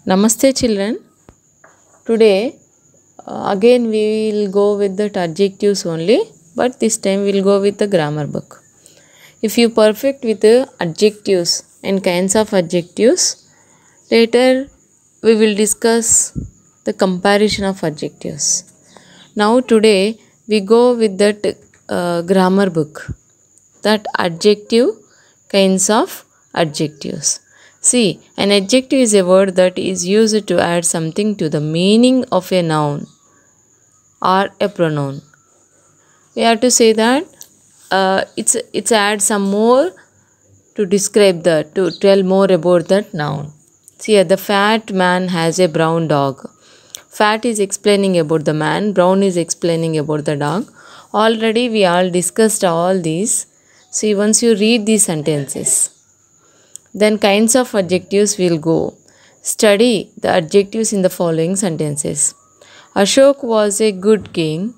Namaste children. Today again we will go with the adjectives only, but this time we will go with the grammar book. If you perfect with the adjectives and kinds of adjectives, later we will discuss the comparison of adjectives. Now today we go with that grammar book, that adjective kinds of adjectives. See, an adjective is a word that is used to add something to the meaning of a noun or a pronoun. We have to say that it's add some more to describe that, to tell more about that noun. See, the fat man has a brown dog. Fat is explaining about the man, brown is explaining about the dog. Already we all discussed all these. See, once you read these sentences, then kinds of adjectives will go. Study the adjectives in the following sentences. Ashok was a good king.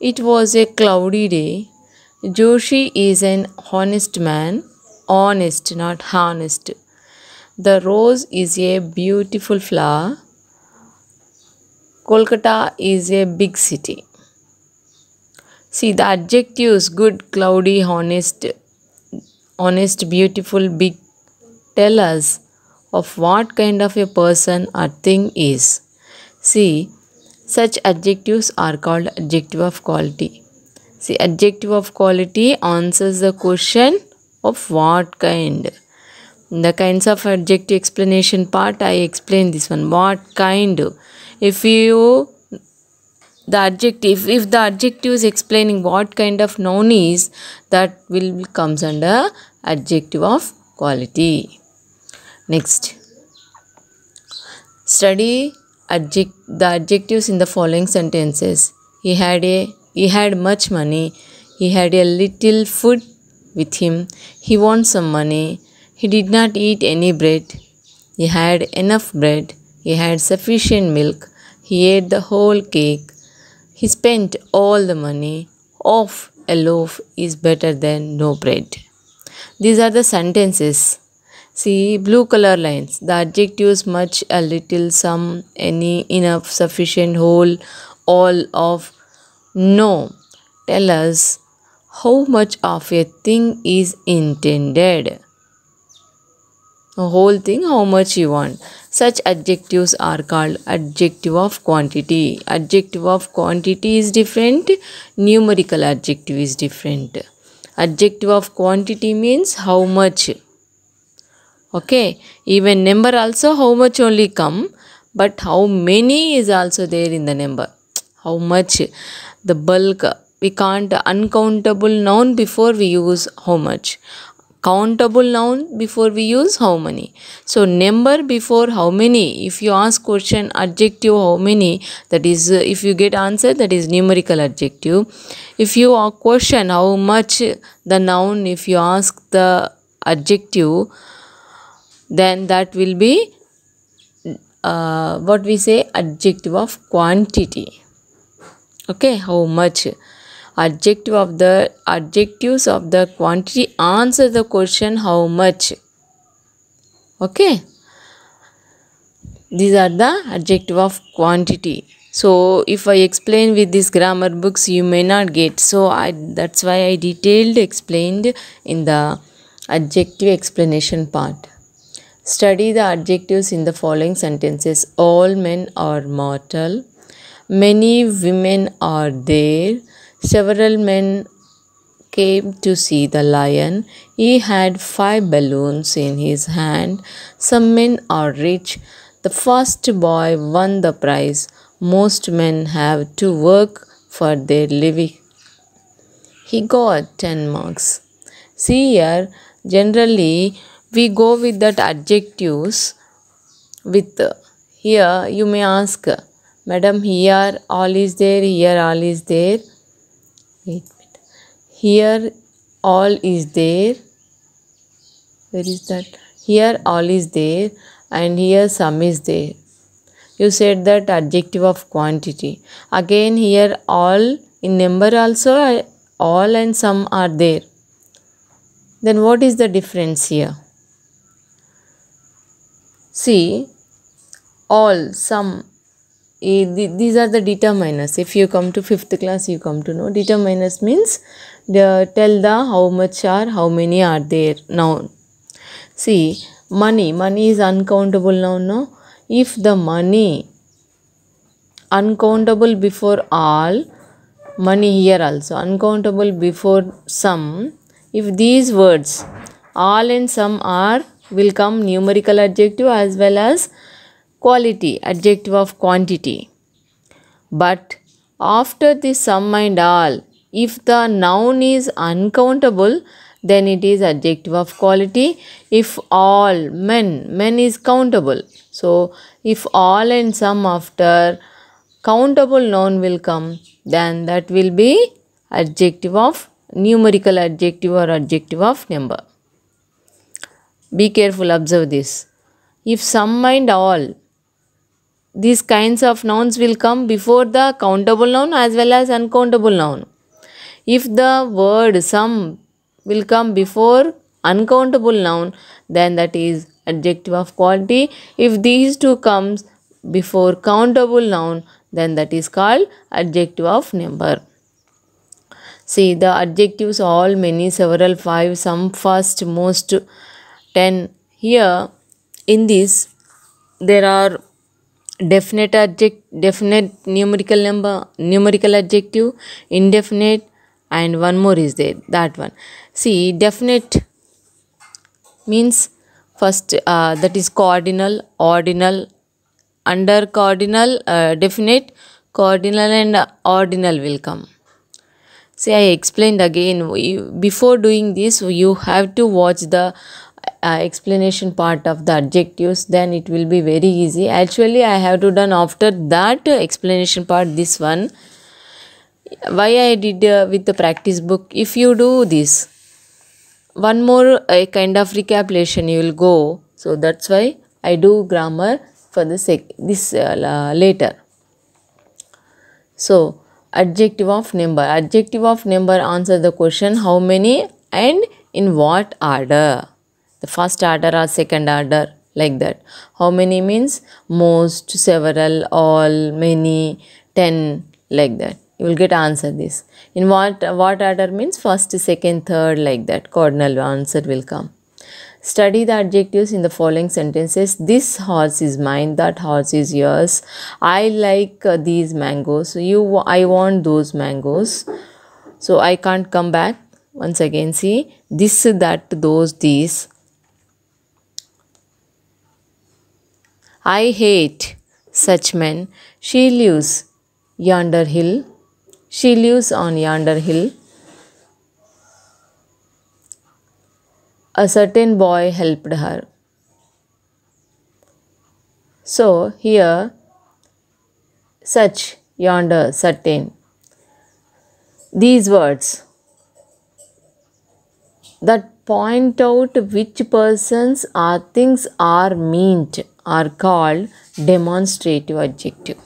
It was a cloudy day. Joshi is an honest man. Honest, not honest. The rose is a beautiful flower. Kolkata is a big city. See, the adjectives good, cloudy, honest, beautiful, big tell us of what kind of a person or thing is. See, such adjectives are called adjective of quality. See, adjective of quality answers the question of what kind. In the kinds of adjective explanation part, I explain this one. What kind? If the adjective is explaining what kind of noun is, that will comes under adjective of quality. Next, study the adjectives in the following sentences. He had much money. He had a little food with him. He won some money. He did not eat any bread. He had enough bread. He had sufficient milk. He ate the whole cake. He spent all the money. Of a loaf is better than no bread. These are the sentences. See, blue color lines. The adjectives much, a little, some, any, enough, sufficient, whole, all, of, no tell us how much of a thing is intended. A whole thing, how much you want. Such adjectives are called adjective of quantity. Adjective of quantity is different. Numerical adjective is different. Adjective of quantity means how much. Okay, even number also how much only come, but how many is also there in the number. How much, the bulk, we can't uncountable noun before we use how much. Countable noun before we use how many. So number before how many. If you ask question adjective how many, that is if you get answer, that is numerical adjective. If you question how much, the noun, if you ask the adjective, then that will be what we say adjective of quantity. Okay, how much. Adjectives of the quantity answer the question how much. Okay, these are the adjective of quantity. So if I explain with these grammar books, you may not get. So that's why I detailed explained in the adjective explanation part. Study the adjectives in the following sentences. All men are mortal. Many women are there. Several men came to see the lion. He had 5 balloons in his hand. Some men are rich. The first boy won the prize. Most men have to work for their living. He got 10 marks. See here, generally we go with that adjectives with. Here you may ask, Madam, here all is there, here all is there. Wait. Here all is there. Where is that? Here all is there and here some is there. You said that adjective of quantity. Again here all in number also all and some are there. Then what is the difference here? See, all, some. These are the determiners. If you come to 5th class, you come to know determiners means tell the how much or how many are there noun. See, money is uncountable noun, no? If the money uncountable before all, money here also uncountable before some, if these words all and some are, will come numerical adjective as well as quality adjective of quantity. But after the sum and all, if the noun is uncountable, then it is adjective of quality. If all, men is countable. So if all and some after countable noun will come, then that will be adjective of numerical adjective or adjective of number. Be careful, observe this. If some and all, these kinds of nouns will come before the countable noun as well as uncountable noun. If the word some will come before uncountable noun, then that is adjective of quality. If these two comes before countable noun, then that is called adjective of number. See, the adjectives all, many, several, 5, some, first, most, 10. Here in this there are definite numerical number, numerical adjective, indefinite, and one more is there, that one. See, definite means first that is cardinal, ordinal, under cardinal, definite, cardinal and ordinal will come. See, I explained again. Before doing this, you have to watch the explanation part of the adjectives, then it will be very easy. Actually, I have to done after that explanation part, this one. Why I did with the practice book? If you do this, one more kind of recapitulation you will go. So that's why I do grammar for this later. So adjective of number. Adjective of number answer the question how many and in what order. The first order or second order, like that. How many means most, several, all, many, 10, like that. You will get answer this. In what order means first, second, third, like that. Cardinal answer will come. Study the adjectives in the following sentences. This horse is mine. That horse is yours. I like these mangoes. I want those mangoes. So I can't come back. Once again, see this, that, those, these. I hate such men. She lives yonder hill. She lives on yonder hill. A certain boy helped her. So here, such, yonder, certain. These words that point out which persons or things are meant are called demonstrative adjective.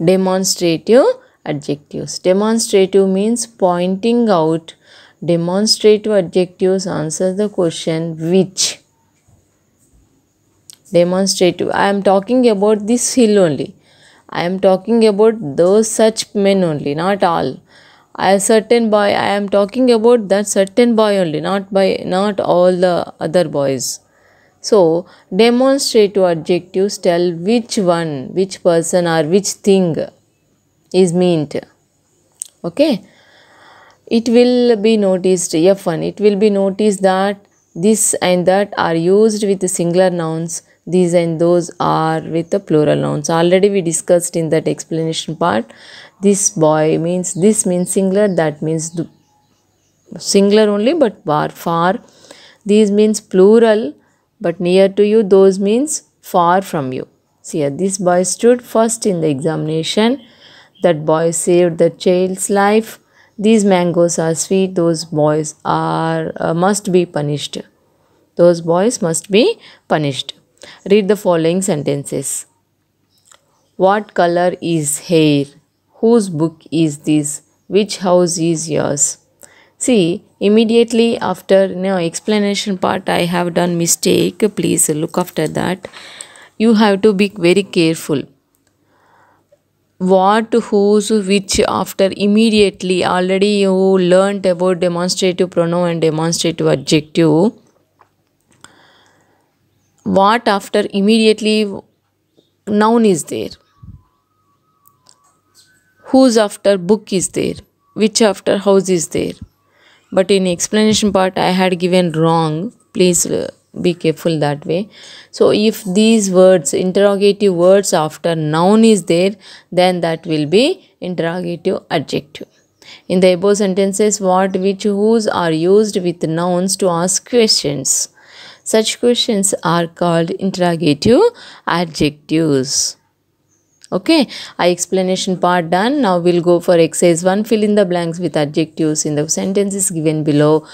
Demonstrative adjectives. Demonstrative means pointing out. Demonstrative adjectives answer the question which. Demonstrative. I am talking about this hill only. I am talking about those such men only, not all. A certain boy, I am talking about that certain boy only, not all the other boys. So, demonstrative adjectives tell which one, which person or which thing is meant. Okay. It will be noticed, F1, it will be noticed that this and that are used with the singular nouns. These and those are with the plural nouns. Already we discussed in that explanation part. This boy means, this means singular, that means singular only but far. These means plural but near to you. Those means far from you. See here, this boy stood first in the examination. That boy saved the child's life. These mangoes are sweet. Those boys are must be punished. Those boys must be punished. Read the following sentences. What color is hair? Whose book is this? Which house is yours? See, immediately after explanation part I have done mistake. Please look after that. you have to be very careful. What, whose, which, after, immediately. Already you learnt about demonstrative pronoun and demonstrative adjective. What after immediately, noun is there. Whose after book is there. Which after house is there. But in explanation part I had given wrong. Please be careful that way. So if these words, interrogative words after noun is there, then that will be interrogative adjective. In the above sentences, what, which, whose are used with nouns to ask questions. Such questions are called interrogative adjectives. Okay, explanation part done. Now we'll go for exercise 1. Fill in the blanks with adjectives in the sentences given below.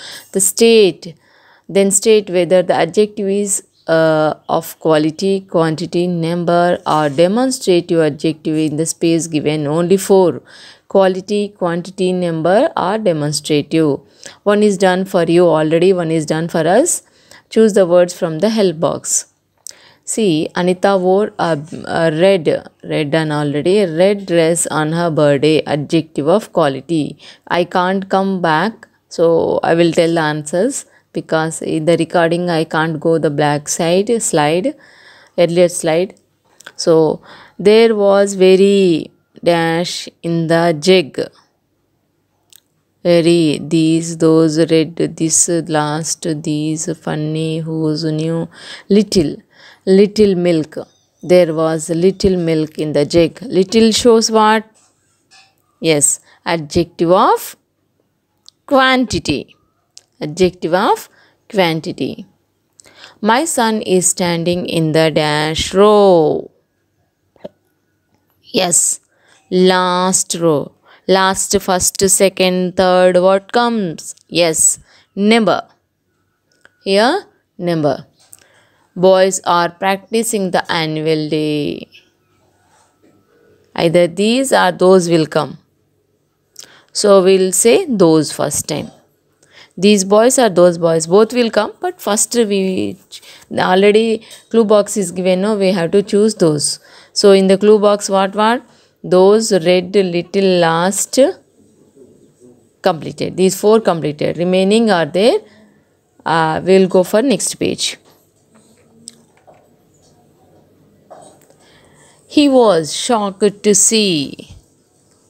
Then state whether the adjective is of quality, quantity, number, or demonstrative adjective in the space given. Only 4. Quality, quantity, number, or demonstrative. One is done for you already, one is done for us. Choose the words from the help box. See, Anita wore a red done already, a red dress on her birthday. Adjective of quality. I can't come back, so I will tell the answers because in the recording I can't go the black slide, earlier slide. So, there was very dash in the jug. Very, these, those, red, this, last, these, funny, whose, new, little milk. There was little milk in the jug. Little shows what? Yes, adjective of quantity. Adjective of quantity. My son is standing in the dash row. Yes, last row. Last, first, second, third, what comes? Yes, number. Here, number. Boys are practicing the annual day. Either these or those will come. So we'll say those first time. These boys or those boys, both will come, but first we already clue box is given, no, we have to choose those. So in the clue box, what? Those, red, little, last, completed. These 4 completed. Remaining are there. We'll go for next page. He was shocked to see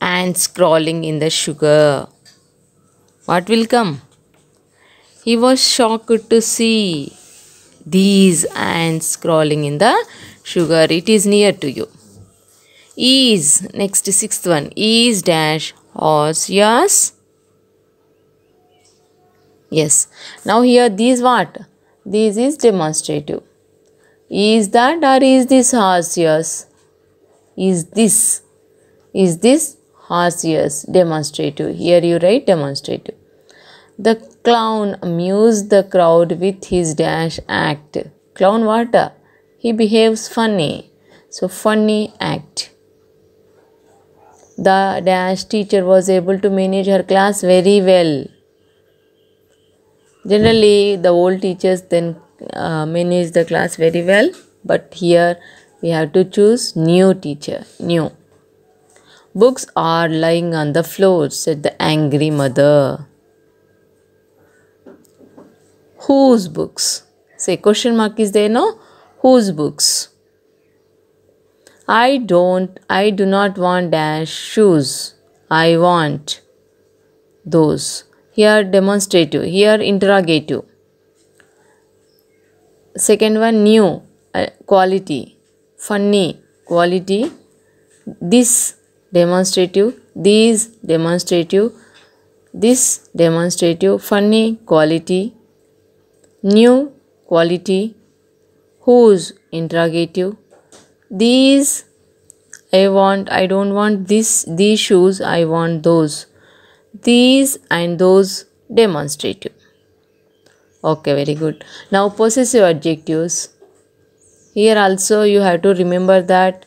ants crawling in the sugar. What will come? He was shocked to see these ants crawling in the sugar. It is near to you. Is, next 6th one. Is dash horse yours? Yes. Now here these what? This is demonstrative. Is that or is this horse yours? Is this horse yours? Demonstrative. Here you write demonstrative. The clown amused the crowd with his dash act. Clown what? He behaves funny. So funny act. The dash teacher was able to manage her class very well. Generally, the old teachers then manage the class very well. But here we have to choose new teacher. New. Books are lying on the floor, said the angry mother. Whose books? Say question mark is there, no? Whose books? I do not want dash shoes. I want those. Here demonstrative. Here interrogative. Second one new. Quality. Funny. Quality. This demonstrative. These demonstrative. This demonstrative. Funny. Quality. New. Quality. Whose interrogative. These I don't want these shoes, I want those. These and those demonstrative. Okay, very good. Now possessive adjectives. Here also you have to remember that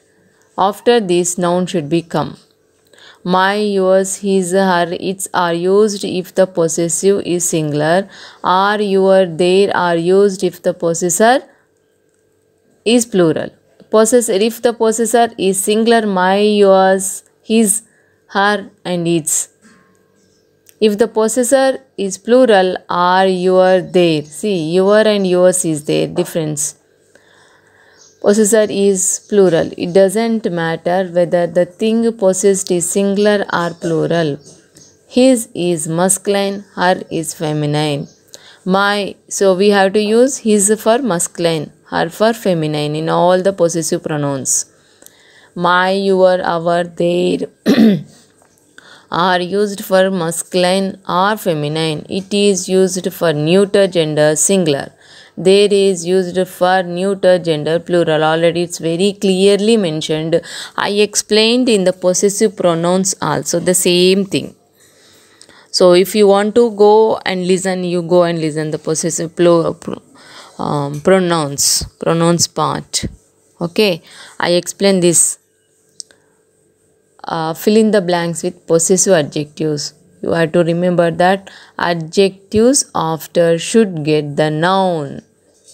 after this noun should be come. My, yours, his, her, its are used if the possessive is singular. Are, your, their are used if the possessor is plural. Possessor, if the possessor is singular, my, yours, his, her and its. If the possessor is plural, are, your, their. See, your and yours is there, difference. Possessor is plural. It doesn't matter whether the thing possessed is singular or plural. His is masculine, her is feminine. My, so we have to use his for masculine, her for feminine in all the possessive pronouns. My, your, our, their are used for masculine or feminine. It is used for neuter gender singular. There is used for neuter gender plural. Already it's very clearly mentioned. I explained in the possessive pronouns also the same thing. So if you want to go and listen, you go and listen the possessive pronouns part. Okay, I explain this. Fill in the blanks with possessive adjectives. You have to remember that adjectives after should get the noun.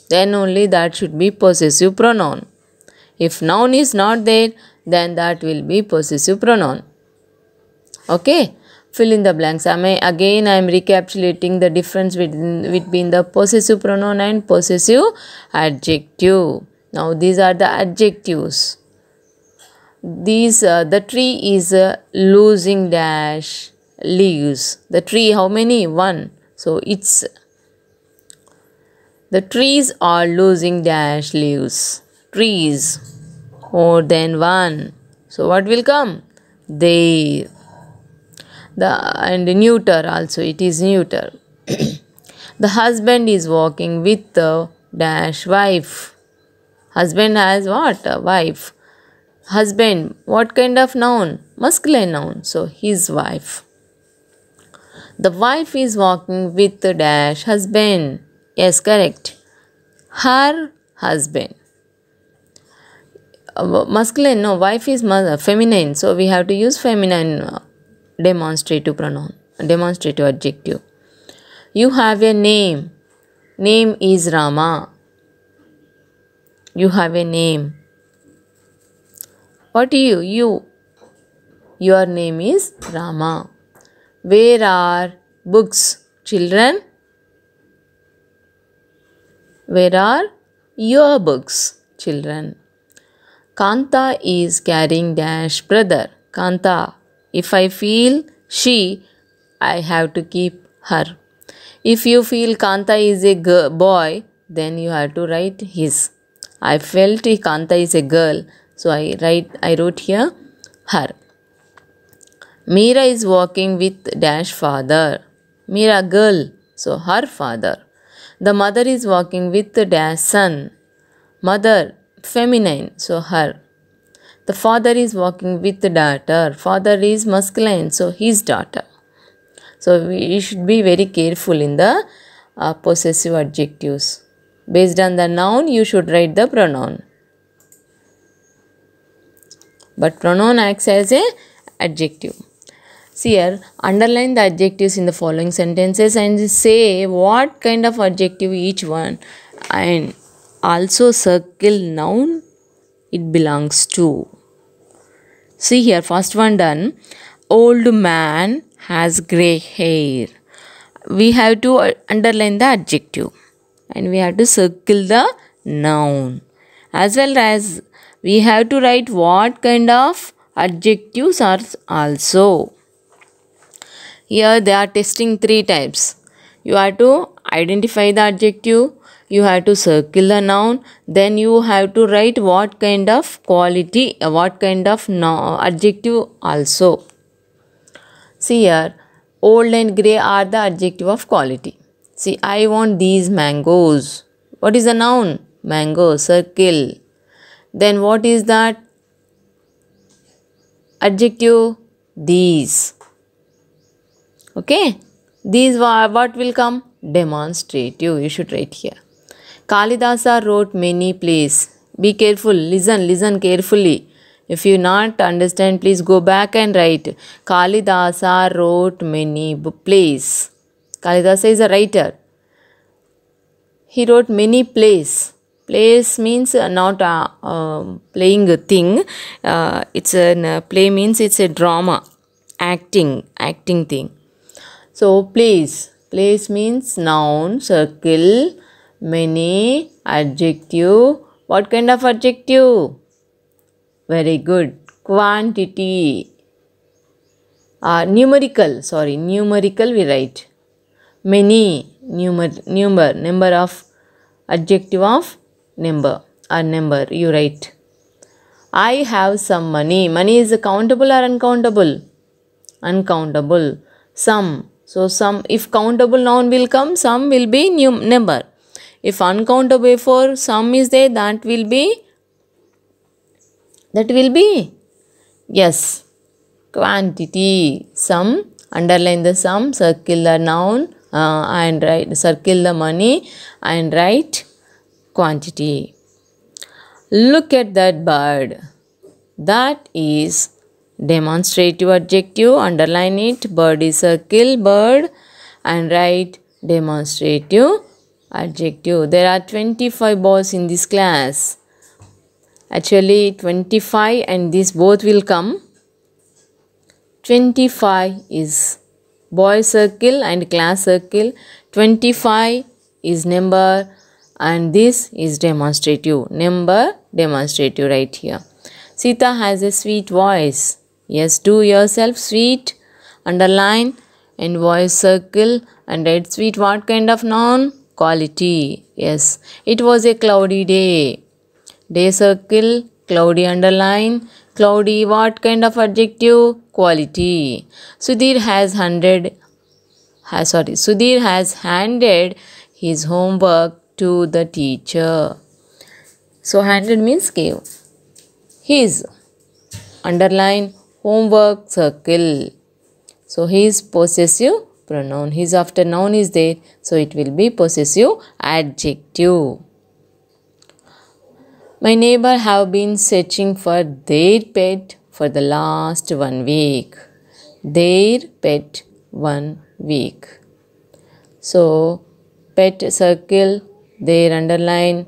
Then only that should be possessive pronoun. If noun is not there, then that will be possessive pronoun. Okay, fill in the blanks. I am recapitulating the difference between the possessive pronoun and possessive adjective. Now these are the adjectives. These the tree is losing dash leaves. The tree, how many? One. So it's the trees are losing dash leaves. Trees, more than one. So what will come? They. And neuter also, it is neuter. The husband is walking with the dash wife. Husband has what? A wife. Husband, what kind of noun? Masculine noun. So his wife. The wife is walking with the dash husband. Yes, correct. Her husband. Masculine, no, wife is feminine. So we have to use feminine demonstrative pronoun, demonstrative adjective. You have a name. Name is Rama. You have a name. What are you? You. Your name is Rama. Where are books? Children. Where are your books? Children. Kanta is carrying dash brother. Kanta. If I feel she, I have to keep her. If you feel Kanta is a boy, then you have to write his. I felt Kanta is a girl, so I wrote here her. Meera is walking with dash father. Meera girl, so her father. The mother is walking with dash son. Mother feminine, so her. The father is walking with the daughter. Father is masculine, so his daughter. So we should be very careful in the possessive adjectives. Based on the noun, you should write the pronoun. But pronoun acts as a adjective. See here, underline the adjectives in the following sentences and say what kind of adjective each one, and also circle noun it belongs to. See here, first one done. Old man has grey hair. We have to underline the adjective and we have to circle the noun, as well as we have to write what kind of adjectives are also. Here they are testing 3 types. You have to identify the adjective, you have to circle the noun, then you have to write what kind of quality, what kind of adjective also. See here, old and grey are the adjective of quality. See, I want these mangoes. What is the noun? Mango, circle. Then what is that adjective? These. Okay. These what will come? Demonstrative. You should write here. Kalidasa wrote many plays. Be careful. Listen carefully. If you not understand, please go back and write. Kalidasa wrote many plays. Kalidasa is a writer. He wrote many plays. Plays means not playing a thing. It's a play means it's a drama, acting thing. So plays means noun, circle, many, adjective. What kind of adjective? Very good. Quantity. Numerical we write. Many, number of, adjective of number or number you write. I have some money. Money is countable or uncountable? Uncountable. Some. So some, if countable noun will come, some will be number. If uncountable before some is there, that will be yes, quantity. Some, underline the sum, circle the noun and write, circle the money and write quantity. Look at that bird. That is demonstrative adjective. Underline it. Bird is circle bird and write demonstrative adjective. There are 25 boys in this class. Actually 25 and this both will come. 25 is boy circle and class circle. 25 is number and this is demonstrative. Number demonstrative right here. Sita has a sweet voice. Yes, do yourself sweet. Underline and voice circle and write sweet. What kind of noun? Quality. Yes, it was a cloudy day. Day circle, cloudy underline. Cloudy, what kind of adjective? Quality. Sudhir has handed his homework to the teacher. So handed means gave. His, underline, homework circle. So his possessive pronoun. His after noun is there. So it will be possessive adjective. My neighbor have been searching for their pet for the last 1 week. Their pet 1 week. So pet circle, their underline,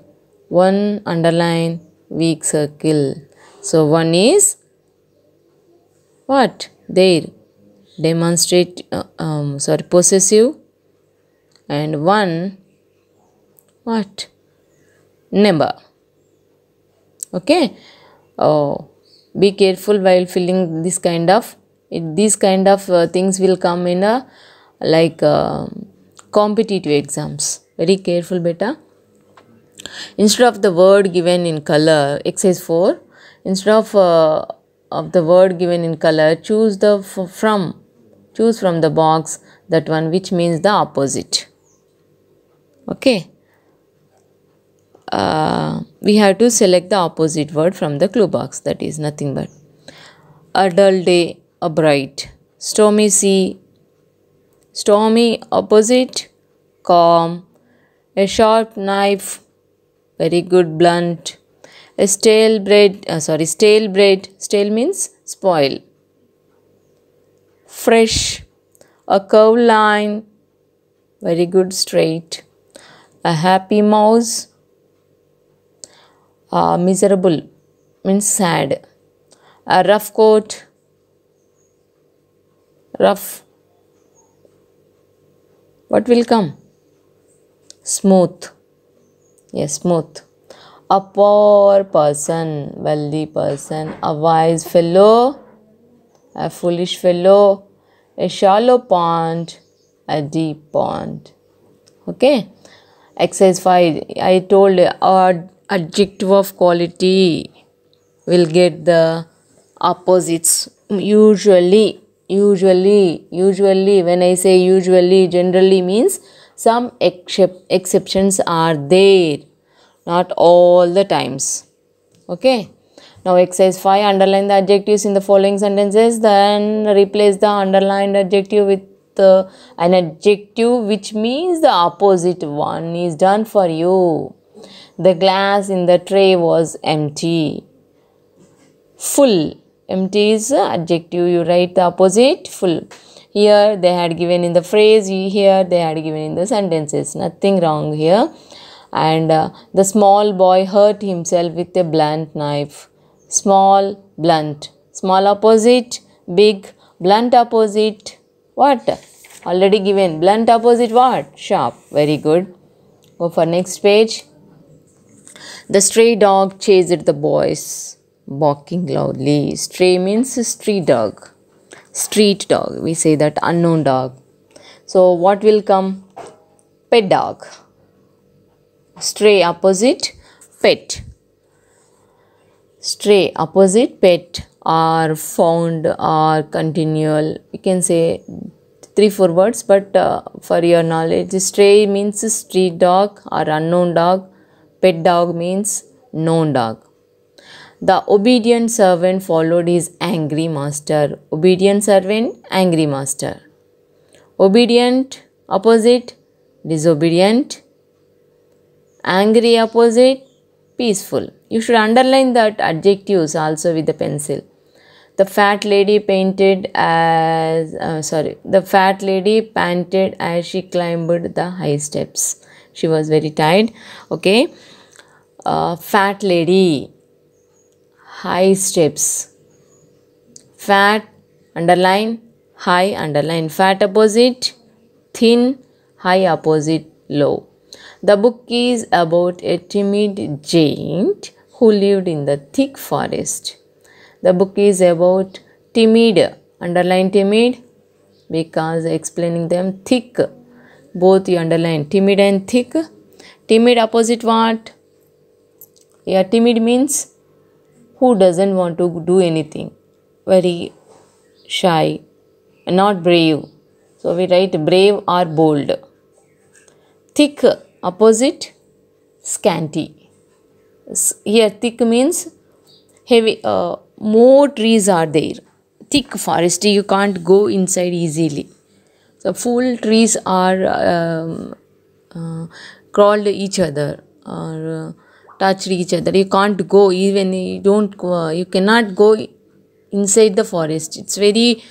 one underline, week circle. So one is what? Their. Possessive. And one what? Number. Okay. Oh, be careful while filling this kind of things will come in a competitive exams. Very careful, beta. Instead of the word given in color, exercise 4, instead of the word given in color, choose from the box that one which means the opposite. Okay. We have to select the opposite word from the clue box. That is nothing but a dull day, a bright, stormy sea, stormy opposite, calm, a sharp knife, very good, blunt, a stale bread, stale means spoil, fresh, a curved line, very good, straight, a happy mouse, miserable means sad, a rough coat, rough, what will come? Smooth. Yes, smooth. A poor person, wealthy person, a wise fellow, a foolish fellow, a shallow pond, a deep pond. Okay. Exercise 5. I told adjective of quality will get the opposites. Usually when I say usually, generally means some exceptions are there, not all the times. Okay. Now exercise 5, underline the adjectives in the following sentences, then replace the underlined adjective with an adjective which means the opposite one is done for you. The glass in the tray was empty. Full. Empty is adjective. You write the opposite, full. Here they had given in the phrase, here they had given in the sentences. Nothing wrong here. And the small boy hurt himself with a blunt knife. Small, blunt. Small opposite, big. Blunt opposite, what? Already given. Blunt opposite what? Sharp. Very good. Go for next page. The stray dog chased the boys, barking loudly. Stray means street dog. Street dog. We say that unknown dog. So what will come? Pet dog. Stray opposite pet. Stray opposite pet are found or continual. We can say 3-4 words, but for your knowledge, stray means street dog or unknown dog. Pet dog means known dog. The obedient servant followed his angry master. Obedient servant, angry master. Obedient opposite disobedient. Angry opposite peaceful. You should underline that adjectives also with the pencil. The fat lady panted as she climbed the high steps. She was very tired. Okay. Fat lady, high steps. Fat underline, high underline. Fat opposite thin, high opposite low. The book is about a timid giant who lived in the thick forest. The book is about timid, underline timid because explaining them. Thick, both you underline timid and thick. Timid opposite what? Yeah, timid means who doesn't want to do anything. Very shy, not brave. So we write brave or bold. Thick opposite scanty. Here thick means heavy, more trees are there. Thick forest, you can't go inside easily. So full trees are crawled each other or touched each other. You can't go, even you cannot go inside the forest. It's very,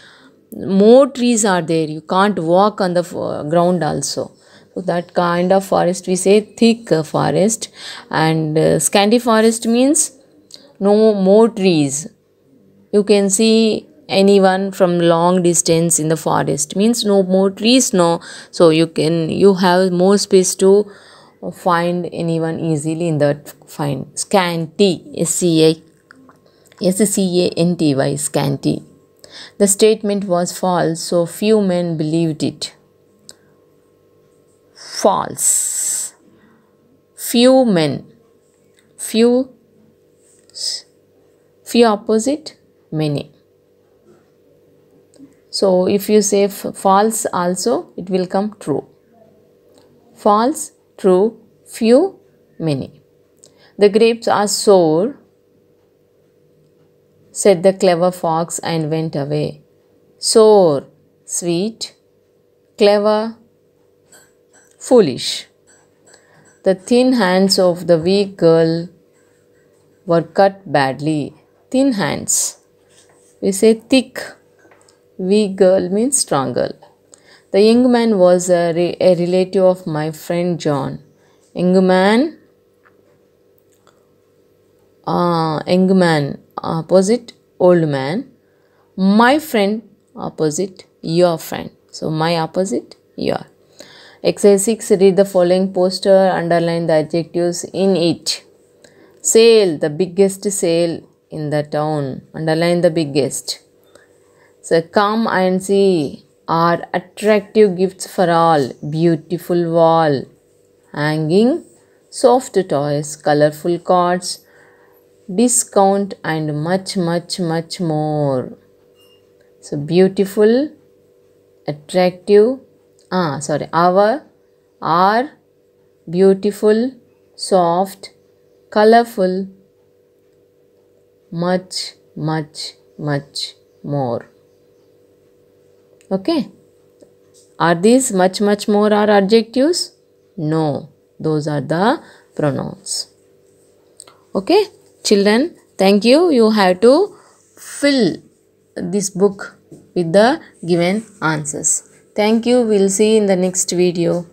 more trees are there. You can't walk on the ground also. So that kind of forest we say thick forest. And scanty forest means no more trees. You can see anyone from long distance in the forest, means no more trees, no. So you have more space to find anyone easily in that. Find scanty, scanty, scanty. The statement was false, so few men believed it. False. Few men. Few opposite many. So if you say false also, it will come true. False, true, few, many. The grapes are sour, said the clever fox and went away. Sour, sweet, clever, foolish. The thin hands of the weak girl were cut badly. Thin hands. We say thick. Weak girl means strong girl. The young man was a relative of my friend John. Young man opposite old man. My friend opposite your friend. So my opposite your. Exercise 6. Read the following poster. Underline the adjectives in it. Sale, the biggest sale in the town. Underline the biggest. So come and see are attractive gifts for all. Beautiful wall hanging, soft toys, colorful cards, discount and much more. So beautiful, attractive, are beautiful, soft, colorful, much more. Okay. Are these much more are adjectives? No. Those are the pronouns. Okay. Children, thank you. You have to fill this book with the given answers. Thank you. We'll see you in the next video.